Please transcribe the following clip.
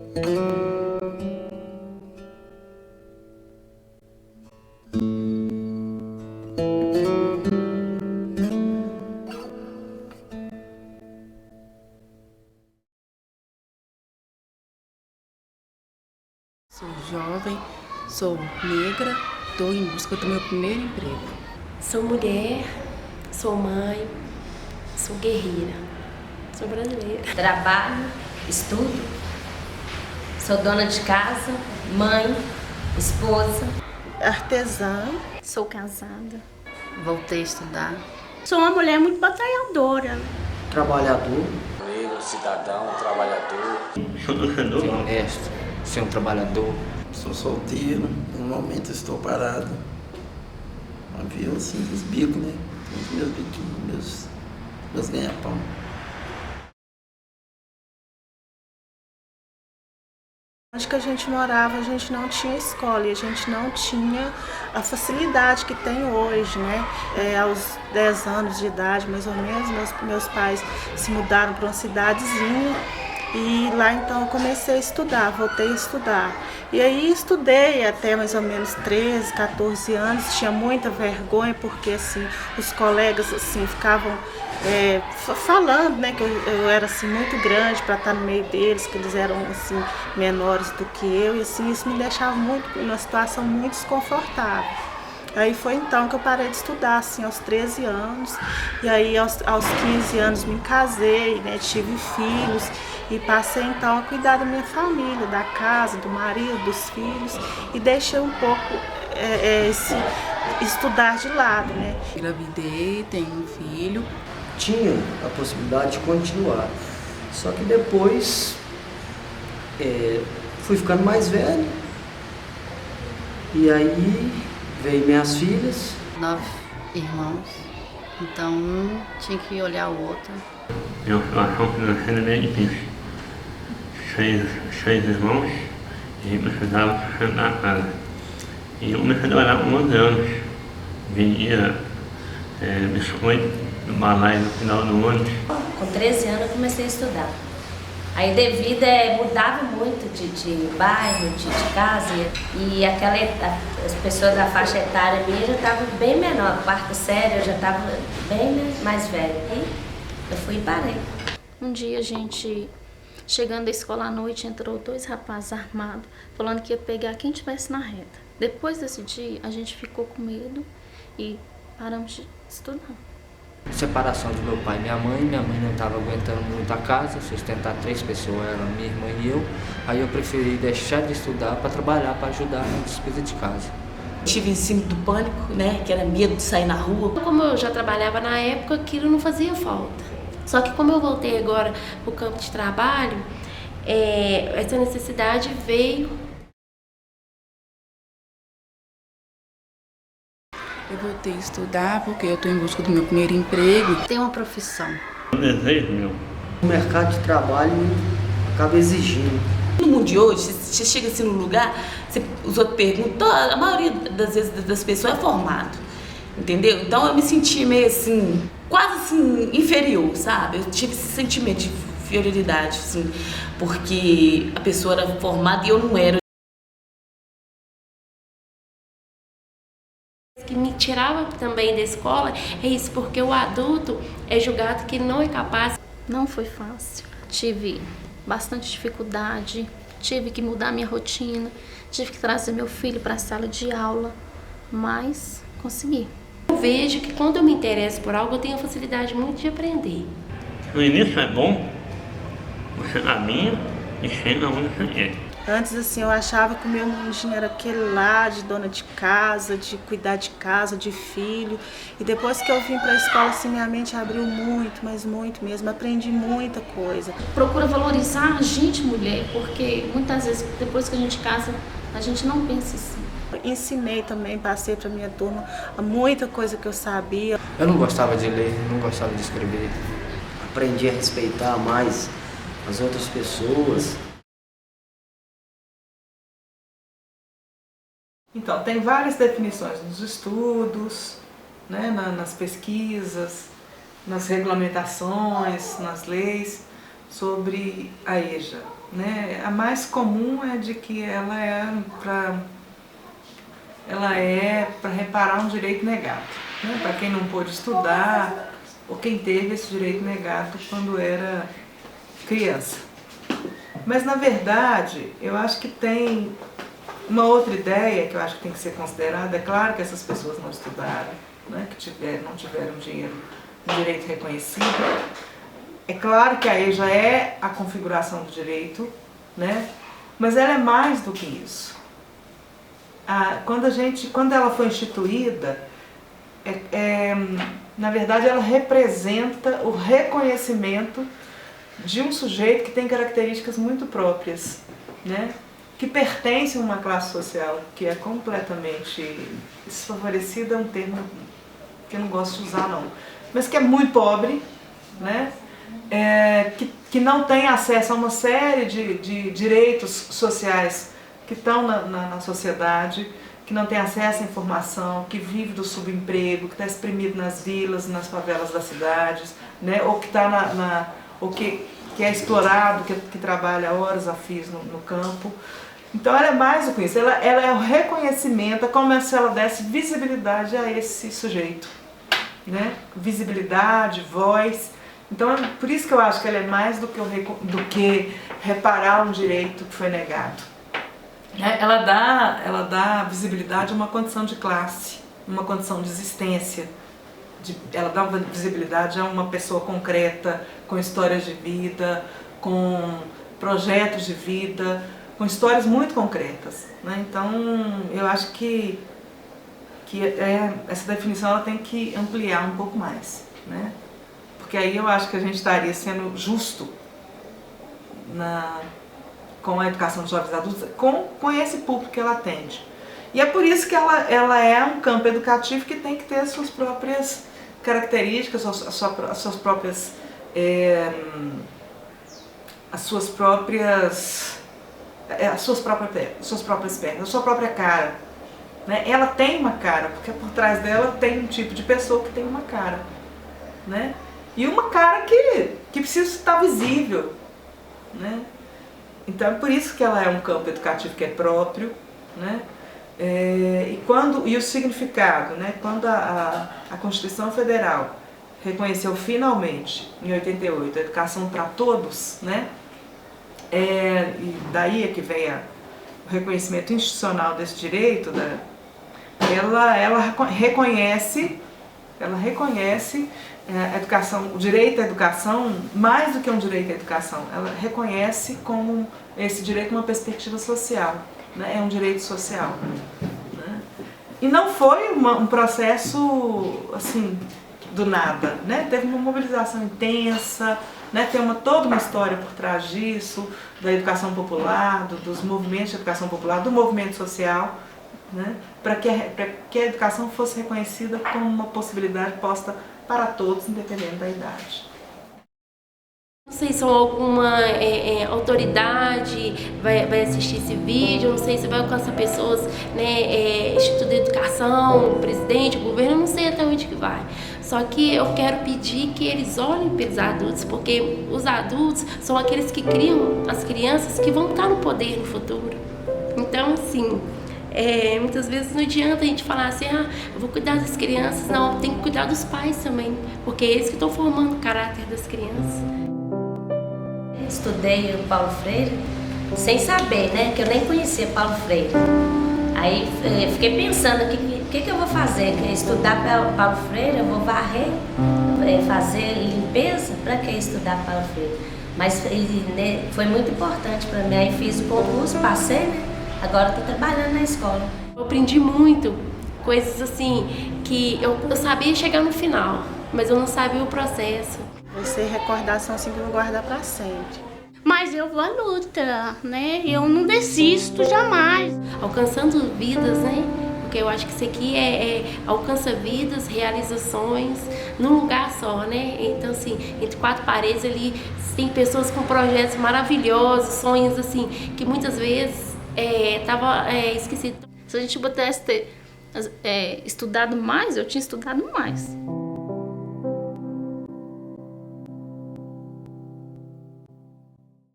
Sou jovem, sou negra, estou em busca do meu primeiro emprego. Sou mulher, sou mãe, sou guerreira, sou brasileira. Trabalho, estudo, sou dona de casa, mãe, esposa. Artesã. Sou casada. Voltei a estudar. Sou uma mulher muito batalhadora. Trabalhador. Negro, cidadão, trabalhador. Ser honesto, ser um trabalhador. Sou solteiro, no momento estou parado. Viu assim, os bicos, né? Os meus biquinhos, meus ganha-pão. Onde que a gente morava, a gente não tinha escola e a gente não tinha a facilidade que tem hoje, né? Aos 10 anos de idade, mais ou menos, meus pais se mudaram para uma cidadezinha e lá então eu comecei a estudar, voltei a estudar. E aí estudei até mais ou menos 13, 14 anos, tinha muita vergonha porque assim, os colegas assim, ficavam falando, né, que eu era assim, muito grande para estar no meio deles, que eles eram assim, menores do que eu, e assim, isso me deixava numa situação muito desconfortável. Aí foi então que eu parei de estudar, assim, aos 13 anos, e aí aos 15 anos me casei, né, tive filhos, e passei então a cuidar da minha família, da casa, do marido, dos filhos, e deixei um pouco esse estudar de lado, né. Engravidei, tenho um filho. Tinha a possibilidade de continuar, só que depois fui ficando mais velho, e aí veio minhas filhas. 9 irmãos, então um tinha que olhar o outro. Minha situação financeira é bem difícil. 6 irmãos e precisava sustentar a casa. E eu comecei a trabalhar com 11 anos. Vendia biscoito no balaio no final do ônibus. Com 13 anos eu comecei a estudar. Aí devido mudava muito de bairro, de casa, e as pessoas da faixa etária minha já estavam bem menor, quarto sério, eu já estava bem mais velha. E eu fui e parei. Um dia chegando da escola à noite, entrou 2 rapazes armados, falando que ia pegar quem estivesse na reta. Depois desse dia, a gente ficou com medo e paramos de estudar. Separação do meu pai e minha mãe não estava aguentando muito a casa, sustentar 3 pessoas, ela, minha irmã e eu. Aí eu preferi deixar de estudar para trabalhar, para ajudar na despesa de casa. Tive ensino do pânico, né, que era medo de sair na rua. Como eu já trabalhava na época, aquilo não fazia falta. Só que como eu voltei agora para o campo de trabalho, essa necessidade veio. Eu voltei a estudar porque eu estou em busca do meu primeiro emprego. Tenho uma profissão. Um desejo meu. O mercado de trabalho acaba exigindo. No mundo de hoje, você chega assim num lugar, os outros perguntam, a maioria das vezes das pessoas é formado, entendeu? Então eu me senti meio assim, quase assim, inferior, sabe? Eu tive esse sentimento de inferioridade, assim, porque a pessoa era formada e eu não era. Que me tirava também da escola é isso, porque o adulto é julgado que não é capaz. Não foi fácil. Tive bastante dificuldade, tive que mudar minha rotina, tive que trazer meu filho para a sala de aula, mas consegui. Eu vejo que quando eu me interesso por algo, eu tenho facilidade muito de aprender. No início é bom, você caminha e chega onde você quer. Antes, assim, eu achava que o meu mundinho era aquele lá, de dona de casa, de cuidar de casa, de filho. E depois que eu vim para a escola, assim, minha mente abriu muito, mas muito mesmo. Aprendi muita coisa. Procura valorizar a gente, mulher, porque muitas vezes, depois que a gente casa, a gente não pensa assim. Ensinei também, passei para minha turma muita coisa que eu sabia. Eu não gostava de ler, não gostava de escrever. Aprendi a respeitar mais as outras pessoas. Então, tem várias definições nos estudos, né, nas pesquisas, nas regulamentações, nas leis, sobre a EJA, né? A mais comum é de que ela é para reparar um direito negado, né? Para quem não pôde estudar ou quem teve esse direito negado quando era criança. Mas, na verdade, eu acho que tem uma outra ideia que eu acho que tem que ser considerada. É claro que essas pessoas não estudaram, né? Que não tiveram direito reconhecido. É claro que a EJA é a configuração do direito, né? Mas ela é mais do que isso. Quando ela foi instituída, na verdade ela representa o reconhecimento de um sujeito que tem características muito próprias, né? Que pertence a uma classe social que é completamente desfavorecida, é um termo que eu não gosto de usar não, mas que é muito pobre, né? Que não tem acesso a uma série de direitos sociais que estão na sociedade, que não tem acesso à informação, que vive do subemprego, que está exprimido nas vilas, nas favelas das cidades, né? Ou que está que é explorado, que trabalha horas a fios no campo. Então ela é mais do que isso, ela é o reconhecimento, é como se ela desse visibilidade a esse sujeito, né? Visibilidade, voz. Então por isso que eu acho que ela é mais do que reparar um direito que foi negado. Ela dá visibilidade a uma condição de classe, uma condição de existência. Ela dá visibilidade a uma pessoa concreta, com histórias de vida, com projetos de vida, com histórias muito concretas, né? Então eu acho que essa definição ela tem que ampliar um pouco mais, né? Porque aí eu acho que a gente estaria sendo justo com a educação de jovens adultos, com esse público que ela atende. E é por isso que ela é um campo educativo que tem que ter as suas próprias características, as suas próprias pernas, a sua própria cara, né? Ela tem uma cara, porque por trás dela tem um tipo de pessoa que tem uma cara, né? E uma cara que precisa estar visível, né? Então é por isso que ela é um campo educativo que é próprio, né? E o significado, né? Quando a Constituição Federal reconheceu finalmente, em 88, a educação para todos, né? E daí é que vem o reconhecimento institucional desse direito, ela reconhece a educação, o direito à educação, mais do que um direito à educação, ela reconhece como esse direito uma perspectiva social, né? É um direito social, né? E não foi um processo assim do nada, né? Teve uma mobilização intensa, né? Tem toda uma história por trás disso, da educação popular, dos movimentos de educação popular, do movimento social, né? Para que a educação fosse reconhecida como uma possibilidade posta para todos, independente da idade. Não sei se alguma autoridade vai assistir esse vídeo, não sei se vai alcançar pessoas, né, Instituto de Educação, o presidente, o governo, não sei até onde que vai. Só que eu quero pedir que eles olhem pelos adultos, porque os adultos são aqueles que criam as crianças que vão estar no poder no futuro. Então, assim, muitas vezes não adianta a gente falar assim, eu vou cuidar das crianças, não, tem que cuidar dos pais também, porque é eles que estão formando o caráter das crianças. Estudei o Paulo Freire sem saber, né, que eu nem conhecia Paulo Freire. Aí fiquei pensando, o que eu vou fazer? Que estudar Paulo Freire, eu vou varrer, fazer limpeza? Para que estudar Paulo Freire? Mas foi muito importante para mim, aí fiz o concurso, passei, né? Agora estou trabalhando na escola. Eu aprendi muito, coisas assim, que eu sabia chegar no final, mas eu não sabia o processo. Vai ser recordação assim que eu vou guardar para sempre. Mas eu vou à luta, né? Eu não desisto jamais. Alcançando vidas, né? Porque eu acho que isso aqui alcança vidas, realizações, num lugar só, né? Então, assim, entre quatro paredes ali, tem pessoas com projetos maravilhosos, sonhos, assim, que muitas vezes tava esquecido. Se a gente pudesse ter estudado mais, eu tinha estudado mais.